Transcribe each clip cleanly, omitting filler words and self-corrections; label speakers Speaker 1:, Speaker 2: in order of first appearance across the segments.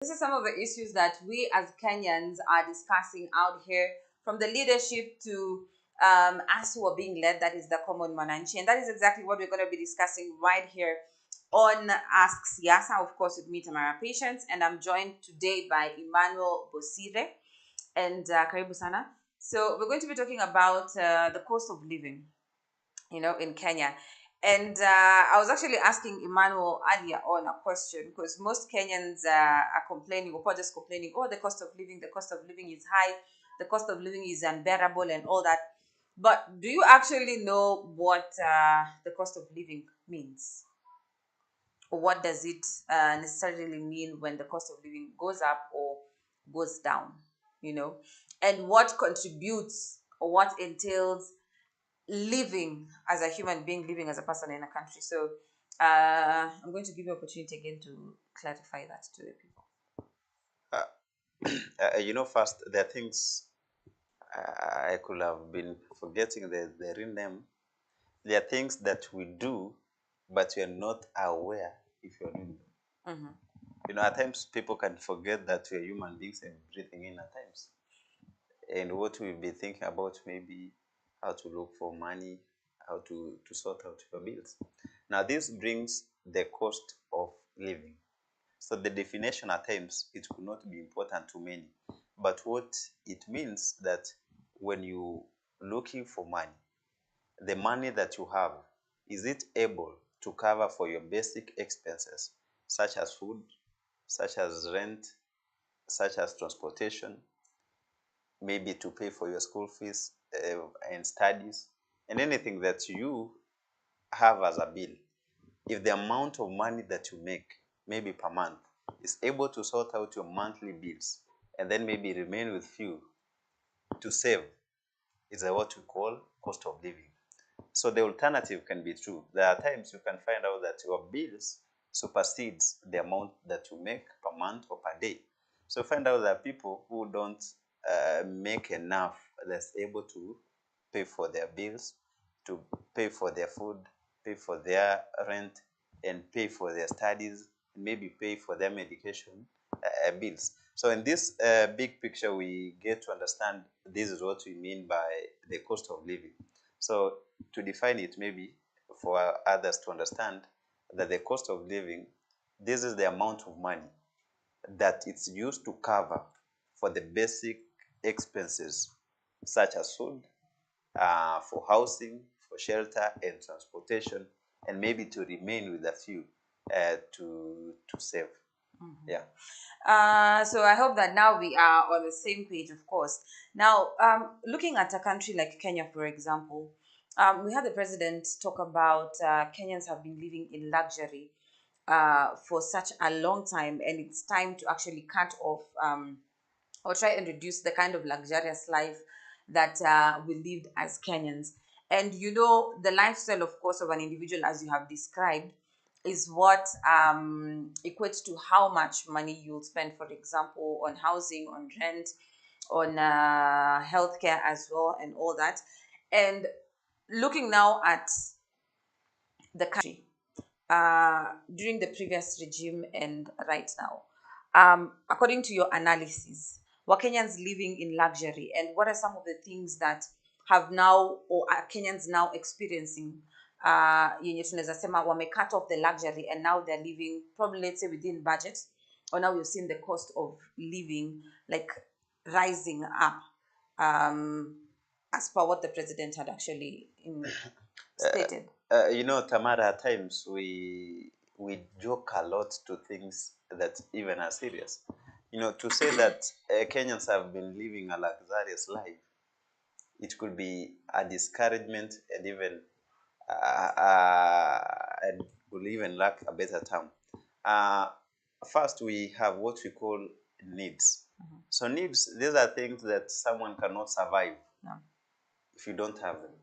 Speaker 1: This is some of the issues that we as Kenyans are discussing out here, from the leadership to us who are being led, that is the common mananchi. And that is exactly what we're going to be discussing right here on Ask Siasa, of course, with me, Tamara Patience. And I'm joined today by Emmanuel Bosire and Karibu Sana. So we're going to be talking about the cost of living, in Kenya. And I was actually asking Emmanuel earlier on a question, because most Kenyans are complaining, or just complaining, oh, the cost of living is high, the cost of living is unbearable, and all that. But do you actually know what the cost of living means? Or what does it necessarily mean when the cost of living goes up or goes down? You know, and what contributes, or what entails living as a human being, living as a person in a country. So I'm going to give you opportunity again to clarify that to the people.
Speaker 2: Uh, first, there are things I could have been forgetting the real name. There are things that we do, but we are not aware if you're doing them.
Speaker 1: Mm-hmm.
Speaker 2: At times people can forget that we're human beings and breathing in at times. And what we'll be thinking about maybe how to look for money, how to sort out your bills. Now, this brings the cost of living. So the definition at times, it could not be important to many. But what it means that when you looking for money, the money that you have, is it able to cover for your basic expenses, such as food, such as rent, such as transportation, maybe to pay for your school fees and studies, and anything that you have as a bill. If the amount of money that you make, maybe per month, is able to sort out your monthly bills and then maybe remain with few to save, is what we call cost of living. So the alternative can be true. There are times you can find out that your bills supersedes the amount that you make per month or per day. So find out that people who don't make enough, that's able to pay for their bills, to pay for their food, pay for their rent, and pay for their studies, and maybe pay for their medication bills. So in this big picture, we get to understand this is what we mean by the cost of living. So to define it, maybe for others to understand that the cost of living, this is the amount of money that it's used to cover for the basic expenses such as food, for housing, for shelter and transportation, and maybe to remain with a few to save.
Speaker 1: Mm-hmm.
Speaker 2: Yeah.
Speaker 1: So I hope that now we are on the same page, of course. Now, looking at a country like Kenya, for example, we had the president talk about Kenyans have been living in luxury for such a long time, and it's time to actually cut off or try and reduce the kind of luxurious life that we lived as Kenyans. And the lifestyle, of course, of an individual, as you have described, is what equates to how much money you'll spend, for example, on housing, on rent, on healthcare as well, and all that. And looking now at the country during the previous regime and right now, according to your analysis, were Kenyans living in luxury, and what are some of the things that have now, or are Kenyans now experiencing, yenye tunaweza sema wame cut off the luxury and now they're living probably, let's say, within budget, or now we've seen the cost of living like rising up, um, as per what the president had actually stated.
Speaker 2: Tamara, at times we joke a lot to things that even are serious. To say that Kenyans have been living a luxurious life, it could be a discouragement and even and will even lack a better term. Uh, First, we have what we call needs. So needs, these are things that someone cannot survive
Speaker 1: No.
Speaker 2: if you don't have them.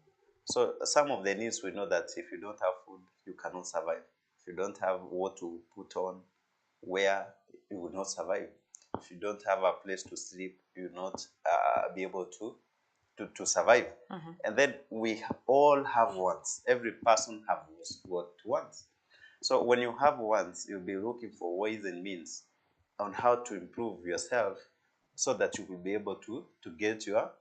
Speaker 2: So some of the needs, we know that if you don't have food, you cannot survive. If you don't have what to put on, where, you will not survive. If you don't have a place to sleep, you will not be able to survive. And then we all have wants. Every person has what wants. So when you have wants, you'll be looking for ways and means on how to improve yourself so that you will be able to get your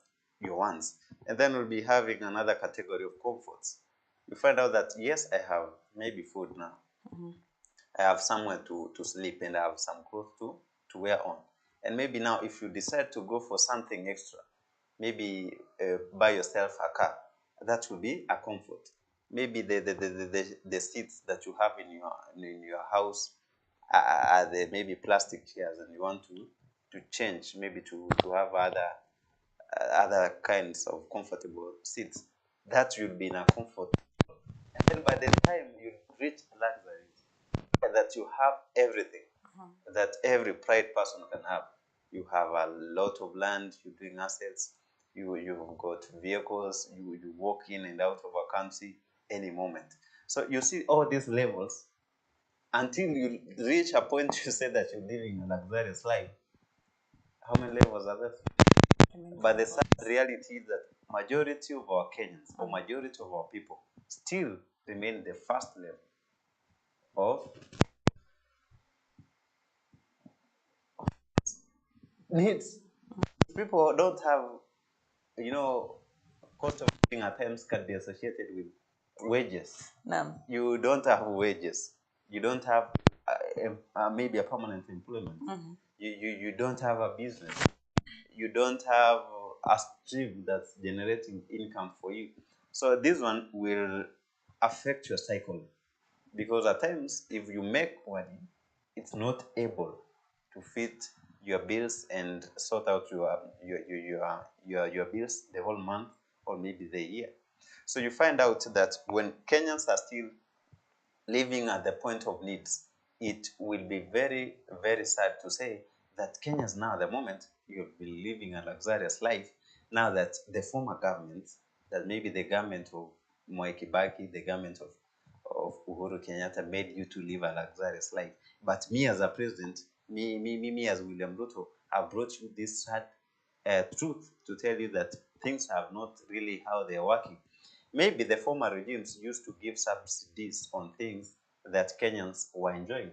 Speaker 2: wants. And then we'll be having another category of comforts. You find out that yes, I have maybe food now. I have somewhere to sleep and I have some clothes to wear on. And maybe now if you decide to go for something extra, maybe buy yourself a car, that will be a comfort. Maybe the seats that you have in your house are the maybe plastic chairs and you want to change, maybe to have other kinds of comfortable seats, that will be in a comfort. And then by the time you reach luxury, that you have everything that every pride person can have. You have a lot of land, you're doing assets, you've got vehicles, you walk in and out of a country any moment. So you see all these levels until you reach a point you say that you're living a luxurious life. How many levels are there? But the sad reality is that majority of our Kenyans or majority of our people still remain the first level of needs. People don't have, you know, cost of living at times can be associated with wages.
Speaker 1: No.
Speaker 2: You don't have wages. You don't have maybe a permanent employment. You don't have a business. You don't have a stream that's generating income for you. So this one will affect your psychology because at times if you make money, it's not able to fit your bills and sort out your bills the whole month or maybe the year. So you find out that when Kenyans are still living at the point of needs, it will be very, very sad to say that Kenyans now at the moment, you'll be living a luxurious life now that the former government, that maybe the government of Mwai Kibaki, the government of Uhuru Kenyatta made you to live a luxurious life. But me as a president, me as William Ruto, have brought you this sad truth to tell you that things have not really how they're working. Maybe the former regimes used to give subsidies on things that Kenyans were enjoying.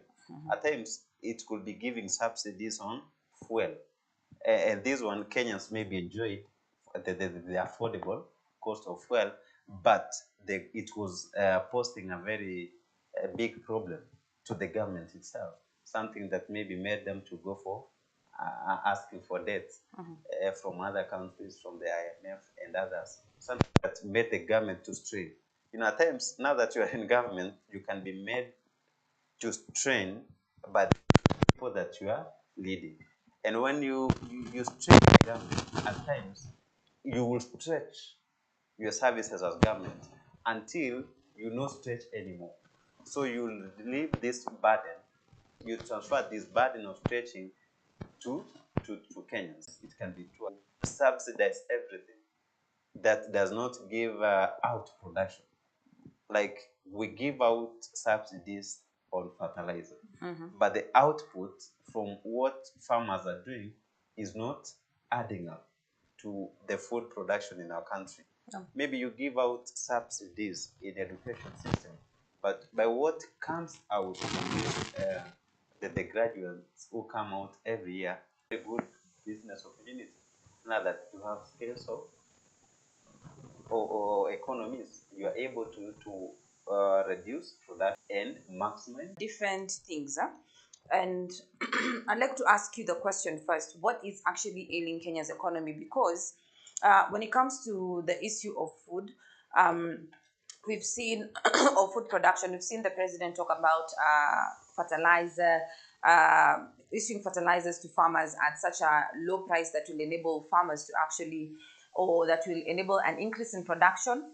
Speaker 2: At times, it could be giving subsidies on fuel. And this one, Kenyans maybe enjoyed the affordable cost of fuel, but it was posing a very big problem to the government itself. Something that maybe made them to go for asking for debts from other countries, from the IMF and others. Something that made the government to strain. At times, now that you are in government, you can be made to strain by the people that you are leading. And when you strain the government, at times, you will stretch your services as government until you not stretch anymore. So you leave this burden, you transfer this burden of stretching to, to Kenyans. It can be to subsidize everything that does not give out production. Like we give out subsidies on fertilizer, but the output from what farmers are doing is not adding up to the food production in our country. Maybe you give out subsidies in education system, but by what comes out from the graduates who come out every year, a good business opportunity. Now that you have skills or economies, you are able to reduce production and maximize
Speaker 1: Different things. And I'd like to ask you the question first: what is actually ailing Kenya's economy? Because when it comes to the issue of food, um, we've seen or food production, we've seen the president talk about fertilizer, issuing fertilizers to farmers at such a low price that will enable farmers to actually, or that will enable an increase in production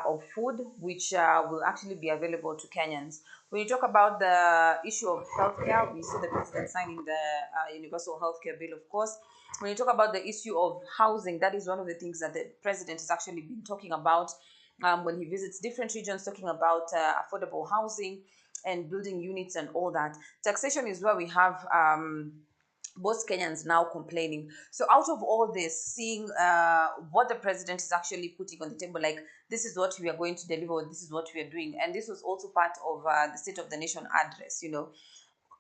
Speaker 1: of food, which will actually be available to Kenyans. When you talk about the issue of healthcare, we saw the president signing the universal healthcare bill, of course. When you talk about the issue of housing, that is one of the things that the president has actually been talking about when he visits different regions, talking about affordable housing and building units and all that. Taxation is where we have most Kenyans now complaining. So out of all this, seeing what the president is actually putting on the table, like this is what we are going to deliver, this is what we are doing, and this was also part of the State of the Nation address.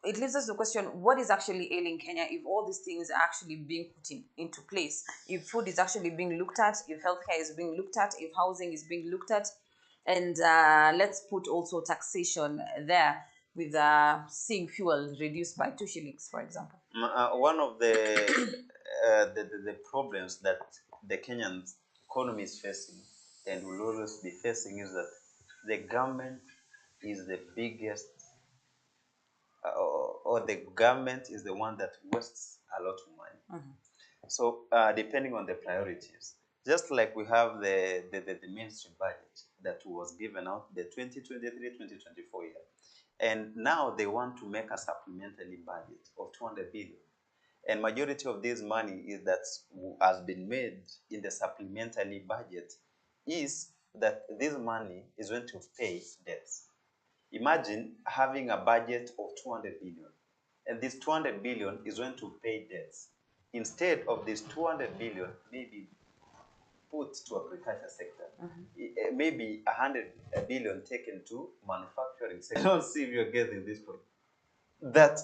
Speaker 1: it leaves us to question what is actually ailing Kenya if all these things are actually being put into place. If food is actually being looked at, if healthcare is being looked at, if housing is being looked at, and let's put also taxation there with seeing fuel reduced by 2 shillings, for example.
Speaker 2: One of the problems that the Kenyan economy is facing and will always be facing is that the government is the biggest, or the government is the one that wastes a lot of money. So depending on the priorities, just like we have the mainstream budget that was given out the 2023-2024 year, and now they want to make a supplementary budget of 200 billion. And majority of this money is that has been made in the supplementary budget is that this money is going to pay debts. Imagine having a budget of 200 billion, and this 200 billion is going to pay debts. Instead of this 200 billion, maybe put to agriculture sector, maybe 100 billion taken to manufacturing sector. I don't see if you're getting this point. That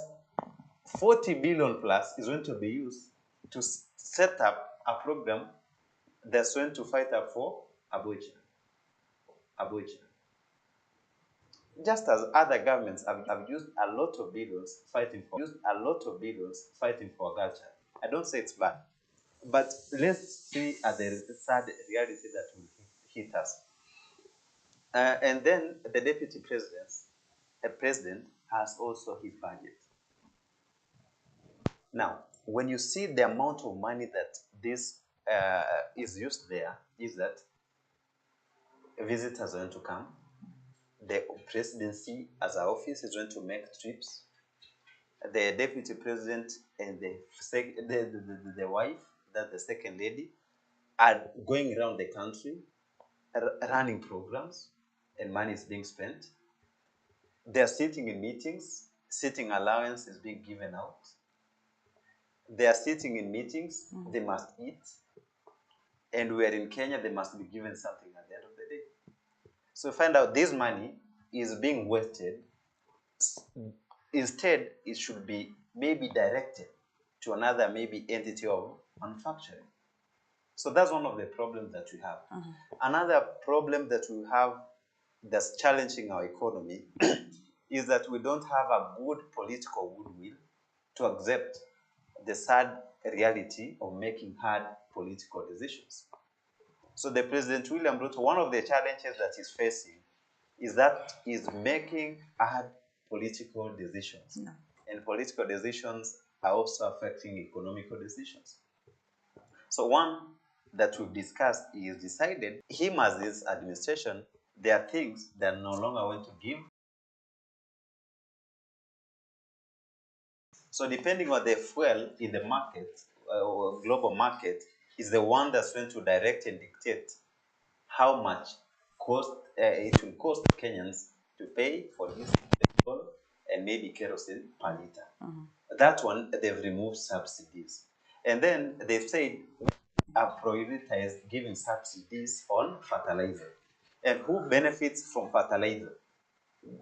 Speaker 2: 40 billion plus is going to be used to set up a program that's going to fight up for abortion. Just as other governments have used a lot of billions fighting for agriculture. I don't say it's bad, but let's see at the sad reality that will hit us. And then the deputy president has also his budget. Now, when you see the amount of money that this is used there, is that visitors are going to come. The presidency as an office is going to make trips. The deputy president and the wife, that the second lady, are going around the country running programs, and money is being spent. They're sitting in meetings, sitting allowance is being given out. They are sitting in meetings, they must eat, and we are in Kenya, they must be given something at the end of the day. So find out this money is being wasted. Instead, it should be maybe directed to another maybe entity of manufacturing. So that's one of the problems that we have. Another problem that we have that's challenging our economy is that we don't have a good political goodwill to accept the sad reality of making hard political decisions. So the President William Ruto, one of the challenges that he's facing is that he's making hard political decisions. No. And political decisions are also affecting economical decisions. So one that we've discussed is decided, him as his administration, there are things that are no longer going to give. So depending on the fuel in the market, or global market, is the one that's going to direct and dictate how much it will cost Kenyans to pay for this petrol and maybe kerosene per liter. That one, they've removed subsidies. And then they've said, have prioritized giving subsidies on fertilizer. And who benefits from fertilizer?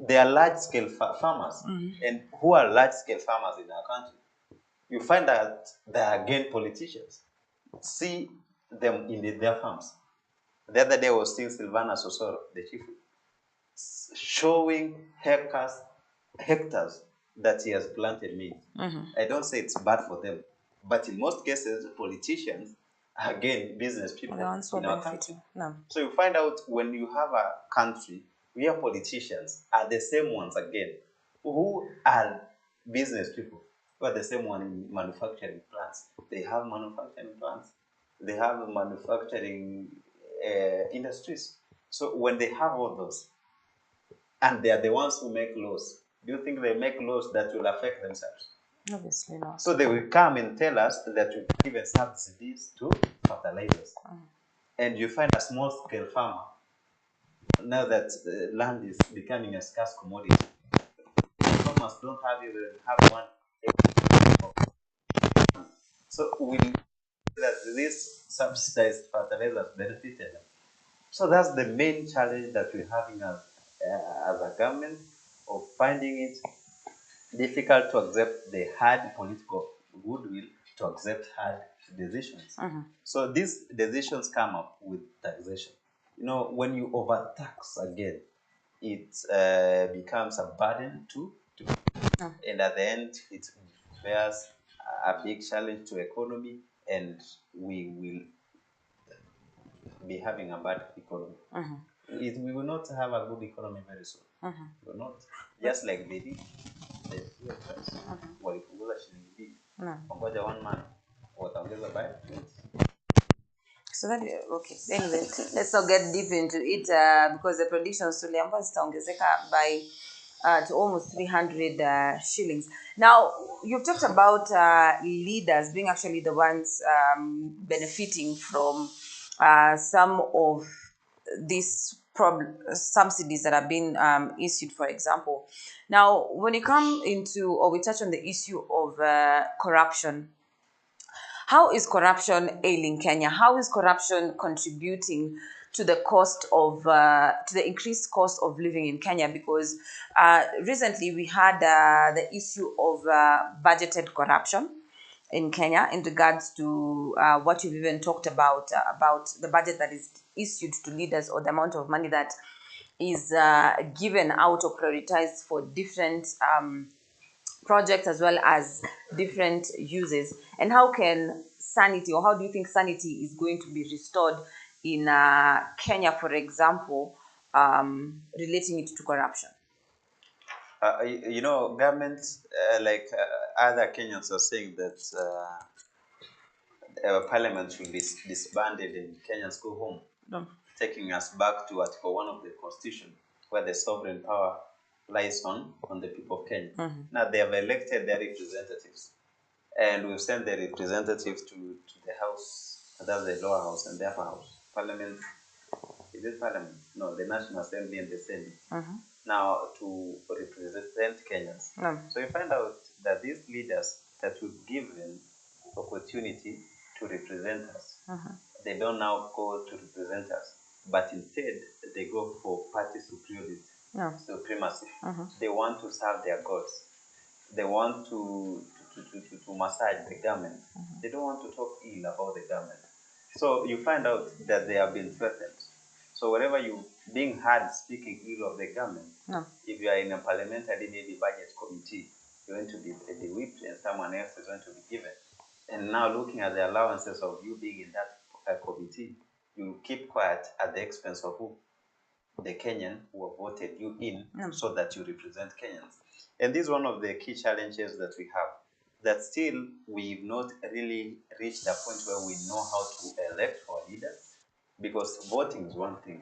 Speaker 2: They are large-scale farmers. And who are large-scale farmers in our country? You find that they are again politicians. See them in their farms. The other day I was seeing Silvana Sosoro, the chief, showing hectares that he has planted maize. I don't say it's bad for them, but in most cases, politicians are again business people in our country. No. So you find out when you have a country where politicians are the same ones again, who are business people, who are the same one in manufacturing plants. They have manufacturing plants. They have manufacturing industries. So when they have all those, and they are the ones who make laws, do you think they make laws that will affect themselves?
Speaker 1: Obviously not.
Speaker 2: So they will come and tell us that we've given subsidies to fertilizers. And you find a small-scale farmer, now that land is becoming a scarce commodity, farmers don't even have one. So we that this subsidized fertilizers benefited them. So that's the main challenge that we're having as a government, of finding it difficult to accept the hard political goodwill to accept hard decisions. So these decisions come up with taxation. When you overtax again, it becomes a burden to and at the end it bears a big challenge to economy, and we will be having a bad economy. We will not have a good economy very soon. We will not. Just like they did the fuel price. Walipunguza shilingi mbili. Wangoja 1 month wataongeza by 20.
Speaker 1: So that okay. Anyway, let's not get deep into it because the predictions tuliambiwa zitaongezeka by to almost 300 shillings. Now, you've talked about leaders being actually the ones benefiting from some of these subsidies that have been issued, for example. Now, when you come into, or we touch on the issue of corruption, how is corruption ailing Kenya? How is corruption contributing to the cost of to the increased cost of living in Kenya? Because recently we had the issue of budgeted corruption in Kenya in regards to what you've even talked about the budget that is issued to leaders, or the amount of money that is given out or prioritized for different projects as well as different uses. And how can sanity, or how do you think sanity is going to be restored in Kenya, for example, relating it to corruption?
Speaker 2: Governments like other Kenyans are saying that parliament should be disbanded and Kenyans go home, taking us back to Article 1 of the Constitution, where the sovereign power lies on the people of Kenya. Now, they have elected their representatives, and we've sent the representatives to the House, that's the lower house, and the upper house. Parliament, is it Parliament? No, the National Assembly and the Senate. Now, to represent Kenyans. So you find out that these leaders that we've given opportunity to represent us, they don't now go to represent us, but instead they go for party supremacy. They want to serve their gods. They want to massage the government. They don't want to talk ill about the government. So you find out that they have been threatened. So wherever you being heard speaking ill of the government, if you are in a parliamentary maybe budget committee, you're going to be whipped and someone else is going to be given. And now looking at the allowances of you being in that committee, you keep quiet at the expense of who? The Kenyan who have voted you in so that you represent Kenyans. And this is one of the key challenges that we have, that still we've not really reached the point where we know how to elect our leaders, because voting is one thing,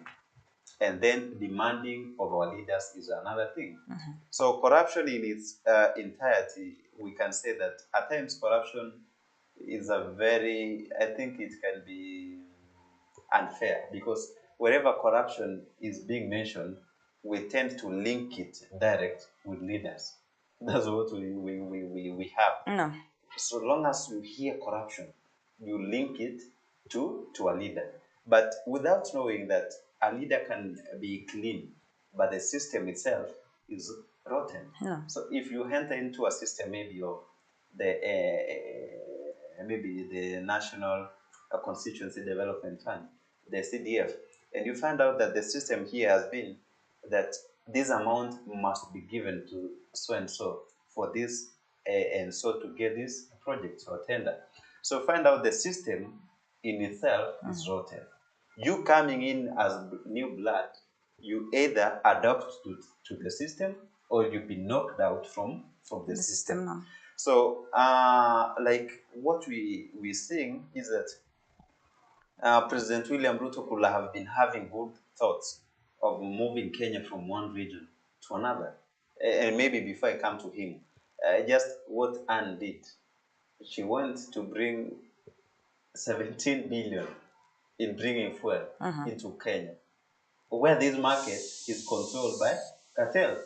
Speaker 2: and then demanding of our leaders is another thing. So corruption in its entirety, we can say that at times corruption is I think it can be unfair, because wherever corruption is being mentioned, we tend to link it direct with leaders. That's what we have. So long as you hear corruption, you link it to a leader. But without knowing that a leader can be clean, but the system itself is rotten. So if you enter into a system maybe of maybe the National Constituency Development Fund, the CDF, and you find out that the system here has been that this amount must be given to so and so for this and so to get this project or tender. So find out the system in itself is rotten. You coming in as new blood, you either adapt to the system or you be knocked out from the system. So like what we're seeing is that President William Ruto could have been having good thoughts of moving Kenya from one region to another. And maybe before I come to him, just what Anne did. She went to bring 17 billion in bringing fuel into Kenya, where this market is controlled by cartel.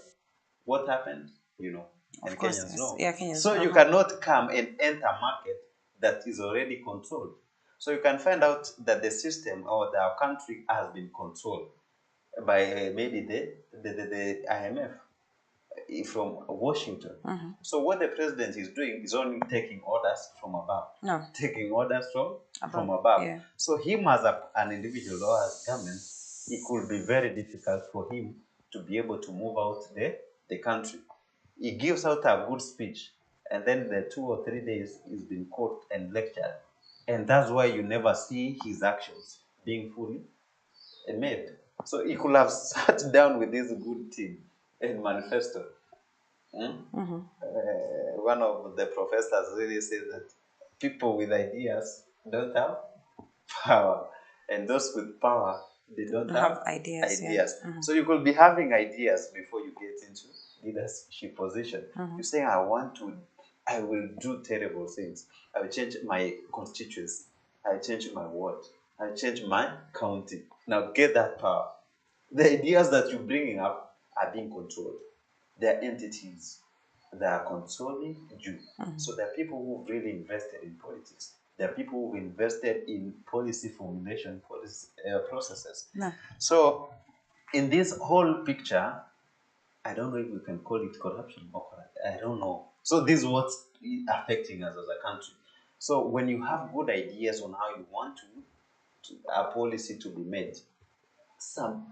Speaker 2: What happened? And
Speaker 1: Of course,
Speaker 2: Kenyans
Speaker 1: yes.
Speaker 2: know.
Speaker 1: Yeah, Kenyans
Speaker 2: So
Speaker 1: know.
Speaker 2: you cannot come and enter a market that is already controlled. So you can find out that the system or our country has been controlled by maybe the IMF. from Washington. So what the president is doing is only taking orders from above.
Speaker 1: No.
Speaker 2: Taking orders from
Speaker 1: Above.
Speaker 2: above.
Speaker 1: Yeah.
Speaker 2: So him as an individual or as government, it could be very difficult for him to be able to move out the country. He gives out a good speech, and then the 2 or 3 days he's been caught and lectured. And that's why you never see his actions being fully made. So he could have sat down with this good team and manifesto. One of the professors really said that people with ideas don't have power, and those with power, they don't have
Speaker 1: ideas.
Speaker 2: ideas.
Speaker 1: Yeah.
Speaker 2: So you could be having ideas before you get into leadership position. You say, I will do terrible things. I will change my constituency. I will change my ward. I will change my county. Now get that power. The ideas that you're bringing up are being controlled. They're entities that are controlling you. So there are people who've really invested in politics. There are people who've invested in policy formulation processes.
Speaker 1: No.
Speaker 2: So in this whole picture, I don't know if we can call it corruption or corrupt. I don't know. So this is what's affecting us as a country. So when you have good ideas on how you want a policy to be made, some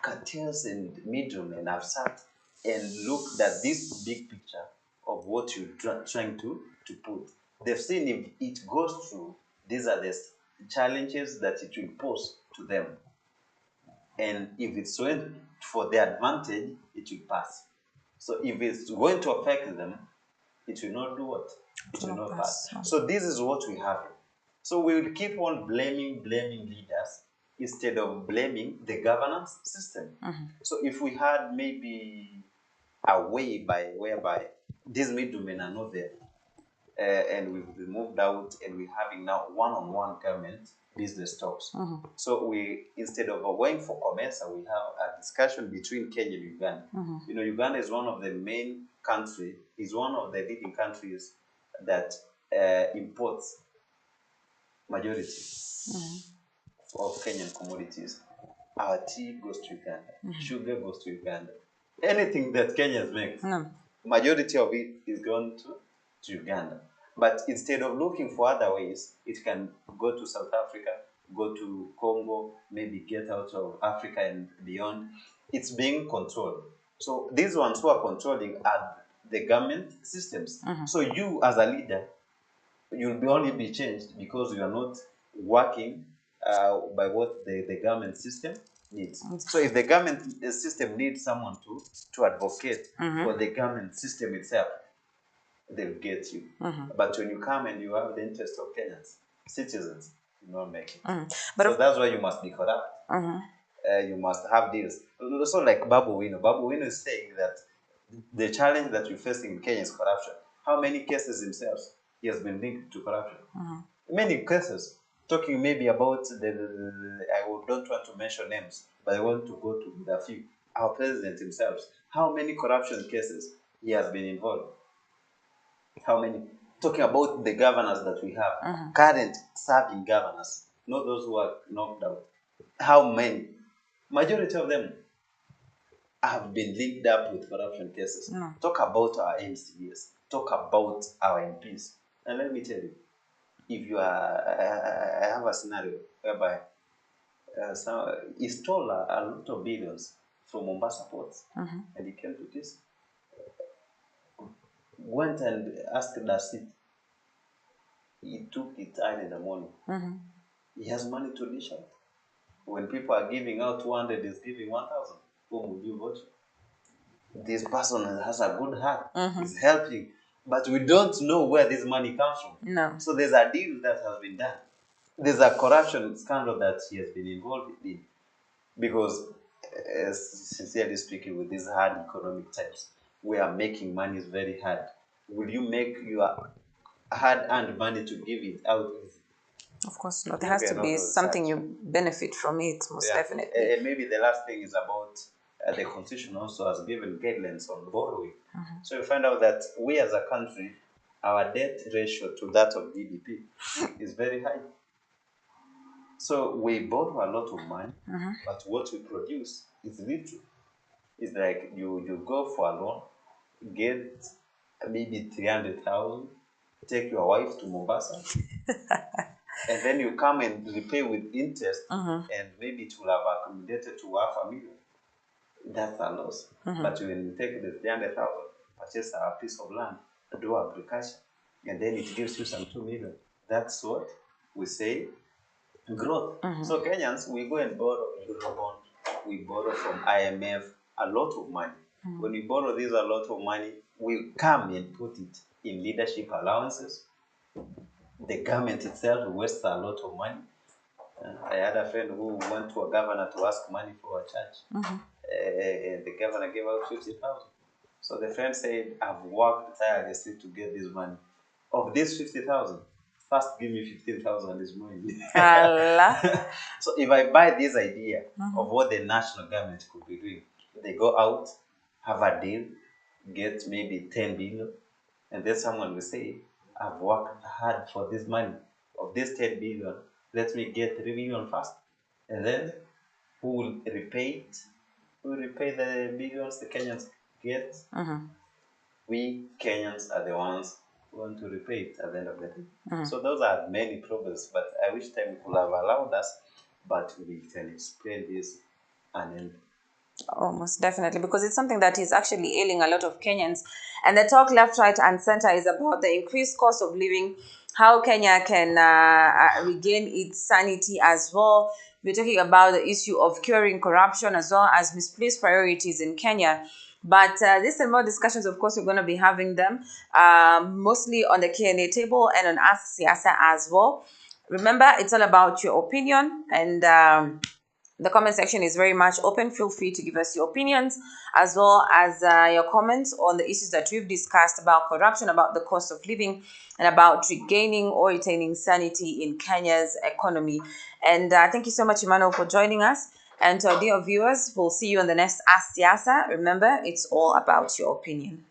Speaker 2: cartels and middlemen have sat and looked at this big picture of what you're trying to put. They've seen if it goes through, these are the challenges that it will pose to them. And if it's going for their advantage, it will pass. So if it's going to affect them, it will not do what? It will not pass. So this is what we have. So we will keep on blaming leaders instead of blaming the governance system. So if we had maybe a way whereby these middlemen are not there, and we've been moved out, and we're having now one-on-one government business talks. So we, instead of going for commerce, we have a discussion between Kenya and Uganda. You know, Uganda is one of the main country, is one of the leading countries that imports majority of Kenyan commodities. Our tea goes to Uganda, sugar goes to Uganda. Anything that Kenyans make, majority of it is gone to Uganda. But instead of looking for other ways, it can go to South Africa, go to Congo, maybe get out of Africa and beyond. It's being controlled. So these ones who are controlling are the government systems. So you as a leader, you'll only be changed because you are not working by what the government system needs. So if the government system needs someone to advocate for the government system itself, they'll get you. But when you come and you have the interest of Kenyans, citizens, you not make it. But so that's why you must be corrupt. You must have deals. Also like Babu Wino. Babu Wino is saying that the challenge that you're facing in Kenya is corruption. How many cases himself he has been linked to corruption? Many cases. Talking maybe about I don't want to mention names, but I want to go to the few. Our president himself. How many corruption cases he has been involved? How many? Talking about the governors that we have, current serving governors, not those who are knocked out. How many? Majority of them have been linked up with corruption cases. Talk about our MCAs. Talk about our MPs. And let me tell you, if you are, I have a scenario whereby he stole a lot of billions from Mombasa ports, and he came to this, went and asked the seat. He took it early in the morning. He has money to dish out. When people are giving out 200, he's giving 1,000. Whom would you vote? This person has a good heart. He's helping. But we don't know where this money comes from.
Speaker 1: No.
Speaker 2: So there's a deal that has been done. There's a corruption scandal that he has been involved in. Because, sincerely speaking, with these hard economic times, where making money is very hard, will you make your hard-earned money to give it out easy?
Speaker 1: Of course not. There has to be something you benefit from it, most definitely.
Speaker 2: And maybe the last thing is about the Constitution also has given guidelines on borrowing. So you find out that we as a country, our debt ratio to that of GDP is very high. So we borrow a lot of money, but what we produce is little. It's like you go for a loan, get maybe 300,000, take your wife to Mombasa, and then you come and repay with interest, and maybe it will have accommodated to 500,000. That's a loss. But when you take the 300,000, purchase a piece of land, do agriculture, and then it gives you some 2 million. That's what we say growth. So Kenyans, we go and borrow Eurobond, we borrow from IMF a lot of money. When we borrow this a lot of money, we come and put it in leadership allowances. The government itself wastes a lot of money. I had a friend who went to a governor to ask money for a church. And the governor gave out 50,000. So the friend said, I've worked tirelessly to get this money. Of this 50,000, first give me 15,000 this morning.
Speaker 1: Allah.
Speaker 2: So if I buy this idea of what the national government could be doing, they go out, have a deal, get maybe 10 billion, and then someone will say, I've worked hard for this money. Of this 10 billion, let me get 3 billion first. And then who will repay it? Who will repay the billions the Kenyans get? We Kenyans are the ones who want to repay it at the end of the day. So those are many problems, but I wish time could have allowed us, but we can explain this and then.
Speaker 1: Oh, most definitely, because it's something that is actually ailing a lot of Kenyans. And the talk left, right, and center is about the increased cost of living, how Kenya can regain its sanity as well. We're talking about the issue of curing corruption as well as misplaced priorities in Kenya. But this and more discussions, of course, we're going to be having them mostly on the Q&A table and on Ask Siasa as well. Remember, it's all about your opinion, and the comment section is very much open. Feel free to give us your opinions as well as your comments on the issues that we've discussed about corruption, about the cost of living, and about regaining or retaining sanity in Kenya's economy. And thank you so much, Emmanuel, for joining us. And to our dear viewers, we'll see you on the next Ask Siasa. Remember, it's all about your opinion.